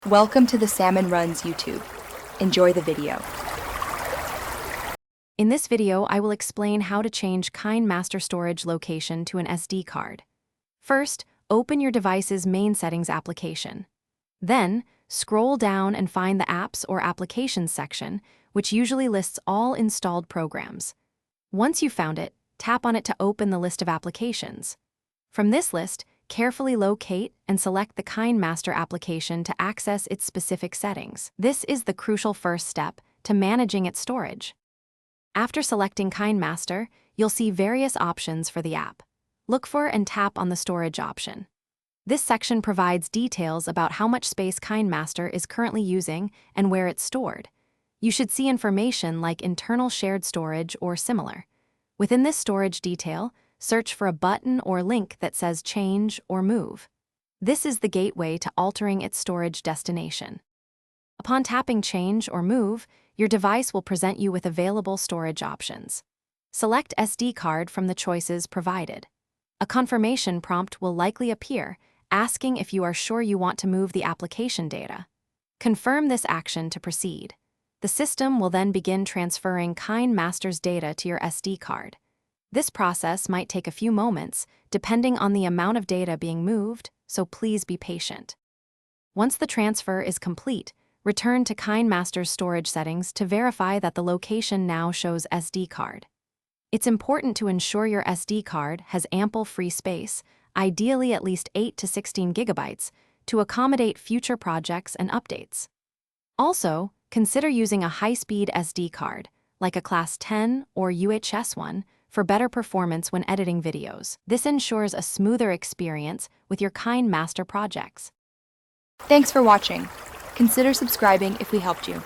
Welcome to the Salmon Runs YouTube. Enjoy the video. In this video, I will explain how to change KineMaster storage location to an SD card. First, open your device's main settings application. Then, scroll down and find the Apps or Applications section, which usually lists all installed programs. Once you've found it, tap on it to open the list of applications. From this list, carefully locate and select the KineMaster application to access its specific settings. This is the crucial first step to managing its storage. After selecting KineMaster, you'll see various options for the app. Look for and tap on the storage option. This section provides details about how much space KineMaster is currently using and where it's stored. You should see information like internal shared storage or similar. Within this storage detail, search for a button or link that says Change or Move. This is the gateway to altering its storage destination. Upon tapping Change or Move, your device will present you with available storage options. Select SD card from the choices provided. A confirmation prompt will likely appear, asking if you are sure you want to move the application data. Confirm this action to proceed. The system will then begin transferring KineMaster's data to your SD card. This process might take a few moments, depending on the amount of data being moved, so please be patient. Once the transfer is complete, return to KineMaster's storage settings to verify that the location now shows SD card. It's important to ensure your SD card has ample free space, ideally at least 8 to 16 gigabytes, to accommodate future projects and updates. Also, consider using a high-speed SD card, like a Class 10 or UHS one, for better performance when editing videos. This ensures a smoother experience with your KineMaster projects. Thanks for watching. Consider subscribing if we helped you.